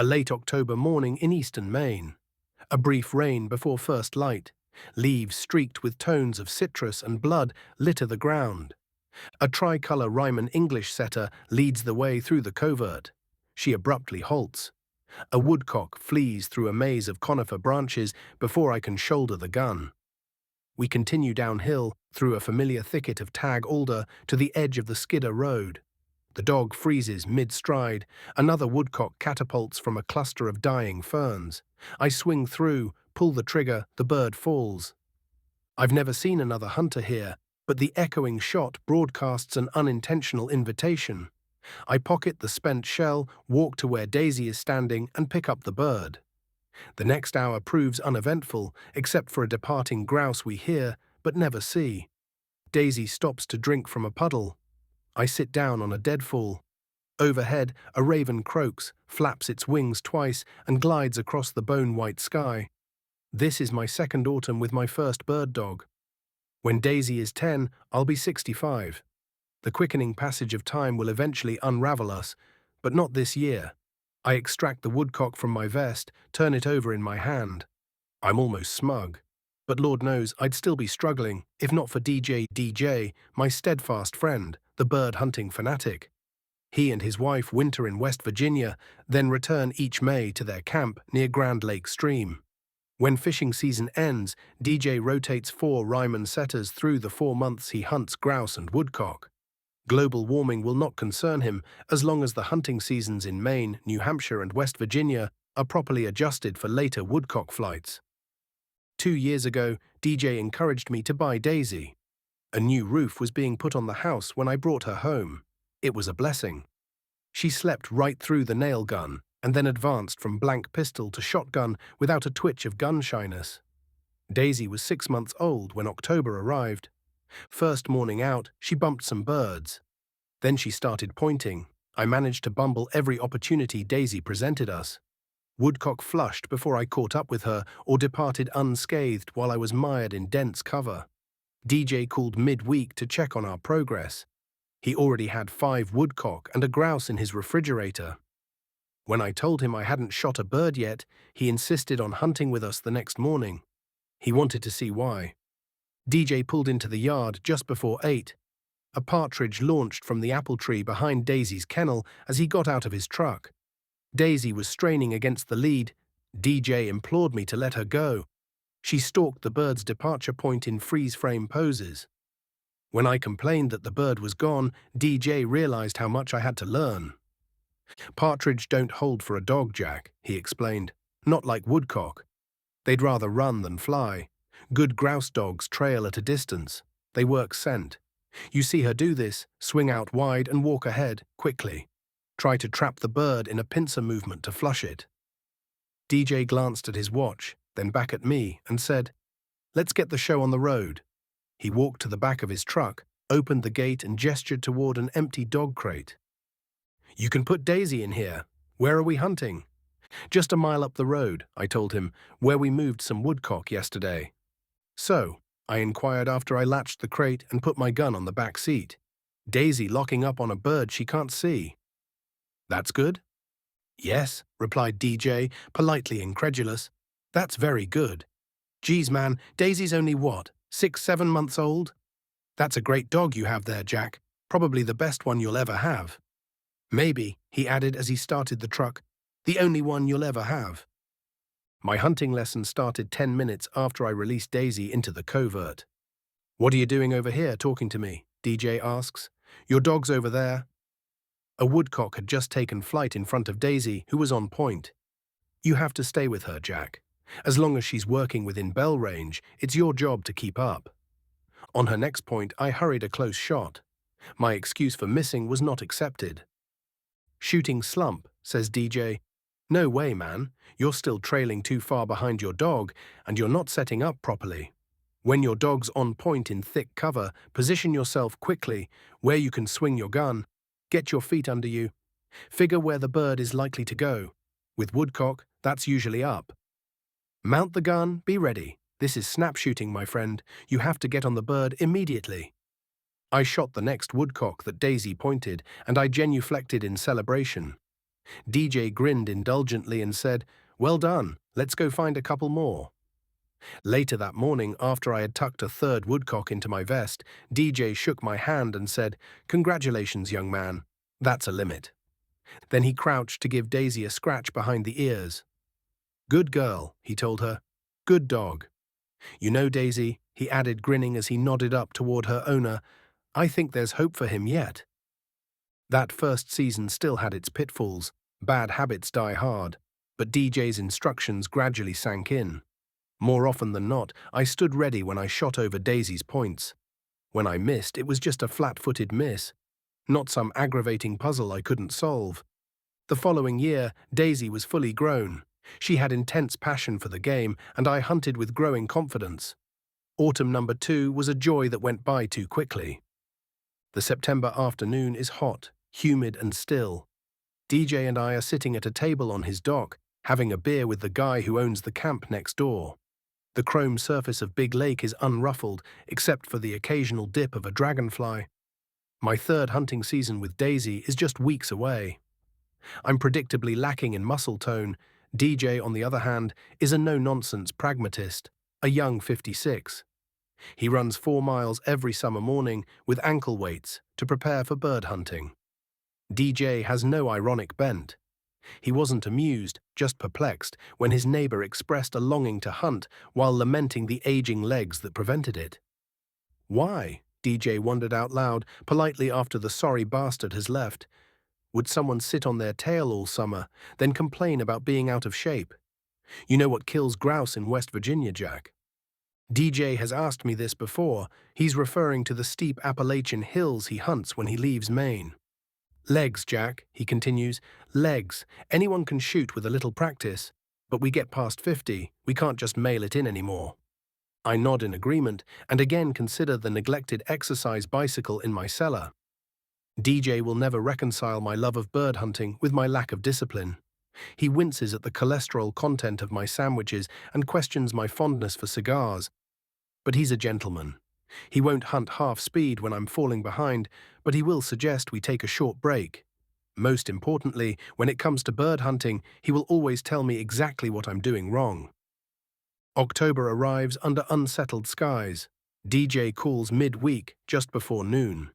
A late October morning in eastern Maine. A brief rain before first light. Leaves streaked with tones of citrus and blood litter the ground. A tricolour Ryman English setter leads the way through the covert. She abruptly halts. A woodcock flees through a maze of conifer branches before I can shoulder the gun. We continue downhill through a familiar thicket of tag alder to the edge of the Skidder Road. The dog freezes mid-stride. Another woodcock catapults from a cluster of dying ferns. I swing through, pull the trigger, the bird falls. I've never seen another hunter here, but the echoing shot broadcasts an unintentional invitation. I pocket the spent shell, walk to where Daisy is standing, and pick up the bird. The next hour proves uneventful, except for a departing grouse we hear, but never see. Daisy stops to drink from a puddle. I sit down on a deadfall. Overhead, a raven croaks, flaps its wings twice, and glides across the bone-white sky. This is my second autumn with my first bird dog. When Daisy is 10, I'll be 65. The quickening passage of time will eventually unravel us, but not this year. I extract the woodcock from my vest, turn it over in my hand. I'm almost smug. But Lord knows I'd still be struggling, if not for DJ, my steadfast friend, the bird-hunting fanatic. He and his wife winter in West Virginia, then return each May to their camp near Grand Lake Stream. When fishing season ends, DJ rotates 4 Ryman setters through the 4 months he hunts grouse and woodcock. Global warming will not concern him as long as the hunting seasons in Maine, New Hampshire, and West Virginia are properly adjusted for later woodcock flights. 2 years ago, DJ encouraged me to buy Daisy. A new roof was being put on the house when I brought her home. It was a blessing. She slept right through the nail gun and then advanced from blank pistol to shotgun without a twitch of gun shyness. Daisy was 6 months old when October arrived. First morning out, she bumped some birds. Then she started pointing. I managed to bumble every opportunity Daisy presented us. Woodcock flushed before I caught up with her or departed unscathed while I was mired in dense cover. DJ called mid-week to check on our progress. He already had 5 woodcock and a grouse in his refrigerator. When I told him I hadn't shot a bird yet, he insisted on hunting with us the next morning. He wanted to see why. DJ pulled into the yard just before 8. A partridge launched from the apple tree behind Daisy's kennel as he got out of his truck. Daisy was straining against the lead. DJ implored me to let her go. She stalked the bird's departure point in freeze-frame poses. When I complained that the bird was gone, DJ realized how much I had to learn. Partridge don't hold for a dog, Jack, he explained. Not like woodcock. They'd rather run than fly. Good grouse dogs trail at a distance. They work scent. You see her do this, swing out wide and walk ahead, quickly. Try to trap the bird in a pincer movement to flush it. DJ glanced at his watch, then back at me, and said, "Let's get the show on the road." He walked to the back of his truck, opened the gate and gestured toward an empty dog crate. "You can put Daisy in here. Where are we hunting?" "Just a mile up the road," I told him, "where we moved some woodcock yesterday." "So?" I inquired after I latched the crate and put my gun on the back seat. "Daisy locking up on a bird she can't see." "That's good?" "Yes," replied DJ, politely incredulous. "That's very good. Geez, man, Daisy's only what, 6, 7 months old? That's a great dog you have there, Jack. Probably the best one you'll ever have." "Maybe," he added as he started the truck, "the only one you'll ever have." My hunting lesson started 10 minutes after I released Daisy into the covert. "What are you doing over here talking to me?" DJ asks. "Your dog's over there." A woodcock had just taken flight in front of Daisy, who was on point. "You have to stay with her, Jack. As long as she's working within bell range, it's your job to keep up." On her next point, I hurried a close shot. My excuse for missing was not accepted. "Shooting slump," says DJ. "No way, man. You're still trailing too far behind your dog, and you're not setting up properly. When your dog's on point in thick cover, position yourself quickly, where you can swing your gun. Get your feet under you. Figure where the bird is likely to go. With woodcock, that's usually up. Mount the gun, be ready. This is snap shooting, my friend. You have to get on the bird immediately." I shot the next woodcock that Daisy pointed, and I genuflected in celebration. DJ grinned indulgently and said, "Well done, let's go find a couple more." Later that morning, after I had tucked a third woodcock into my vest, DJ shook my hand and said, "Congratulations, young man. That's a limit." Then he crouched to give Daisy a scratch behind the ears. "Good girl," he told her. "Good dog. You know, Daisy," he added, grinning as he nodded up toward her owner, "I think there's hope for him yet." That first season still had its pitfalls. Bad habits die hard. But DJ's instructions gradually sank in. More often than not, I stood ready when I shot over Daisy's points. When I missed, it was just a flat-footed miss, not some aggravating puzzle I couldn't solve. The following year, Daisy was fully grown. She had intense passion for the game, and I hunted with growing confidence. Autumn number 2 was a joy that went by too quickly. The September afternoon is hot, humid and still. DJ and I are sitting at a table on his dock, having a beer with the guy who owns the camp next door. The chrome surface of Big Lake is unruffled, except for the occasional dip of a dragonfly. My third hunting season with Daisy is just weeks away. I'm predictably lacking in muscle tone. DJ, on the other hand, is a no-nonsense pragmatist, a young 56. He runs 4 miles every summer morning with ankle weights to prepare for bird hunting. DJ has no ironic bent. He wasn't amused, just perplexed, when his neighbor expressed a longing to hunt while lamenting the aging legs that prevented it. "Why?" DJ wondered out loud, politely, after the sorry bastard has left. Would someone sit on their tail all summer, then complain about being out of shape? You know what kills grouse in West Virginia, Jack? DJ has asked me this before. He's referring to the steep Appalachian hills he hunts when he leaves Maine. "Legs, Jack," he continues. "Legs. Anyone can shoot with a little practice. But we get past 50, we can't just mail it in anymore." I nod in agreement and again consider the neglected exercise bicycle in my cellar. DJ will never reconcile my love of bird hunting with my lack of discipline. He winces at the cholesterol content of my sandwiches and questions my fondness for cigars. But he's a gentleman. He won't hunt half speed when I'm falling behind, but he will suggest we take a short break. Most importantly, when it comes to bird hunting, he will always tell me exactly what I'm doing wrong. October arrives under unsettled skies. DJ calls mid-week, just before noon.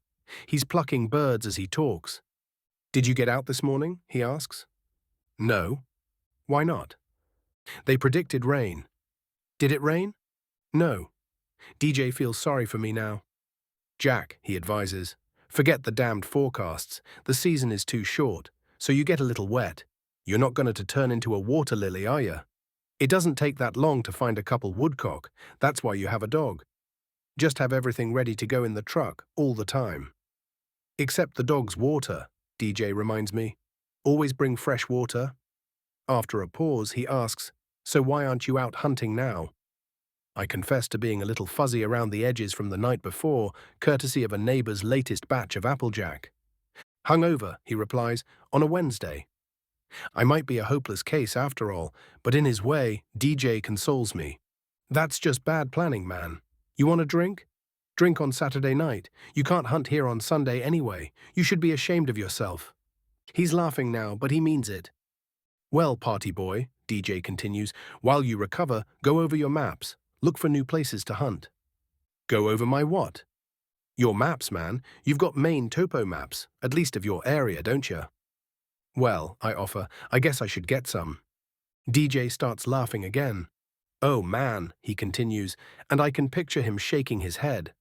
He's plucking birds as he talks. "Did you get out this morning?" he asks. "No." "Why not?" "They predicted rain." "Did it rain?" "No." DJ feels sorry for me now. "Jack," he advises, "forget the damned forecasts. The season is too short, so you get a little wet. You're not going to turn into a water lily, are you? It doesn't take that long to find a couple woodcock. That's why you have a dog. Just have everything ready to go in the truck all the time." "Except the dog's water," DJ reminds me. "Always bring fresh water." After a pause, he asks, "So why aren't you out hunting now?" I confess to being a little fuzzy around the edges from the night before, courtesy of a neighbor's latest batch of Applejack. "Hungover," he replies, "on a Wednesday." I might be a hopeless case after all, but in his way, DJ consoles me. "That's just bad planning, man. You want a drink? Drink on Saturday night. You can't hunt here on Sunday anyway. You should be ashamed of yourself." He's laughing now, but he means it. "Well, party boy," DJ continues, "while you recover, go over your maps. Look for new places to hunt." "Go over my what?" "Your maps, man. You've got Maine topo maps, at least of your area, don't you?" "Well," I offer, "I guess I should get some." DJ starts laughing again. "Oh man," he continues, and I can picture him shaking his head.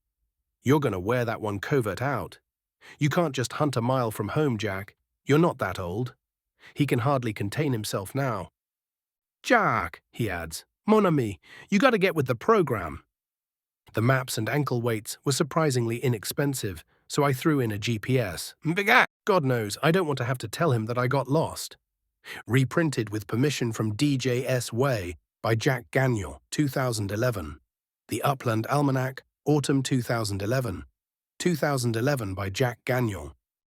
"You're gonna wear that one covert out. You can't just hunt a mile from home, Jack. You're not that old." He can hardly contain himself now. "Jack," he adds, "mon ami, you gotta get with the program." The maps and ankle weights were surprisingly inexpensive, so I threw in a GPS. God knows, I don't want to have to tell him that I got lost. Reprinted with permission from DJ's Way by Jack Gagnon, 2011. The Upland Almanac, Autumn 2011. 2011 by Jack Gagnon.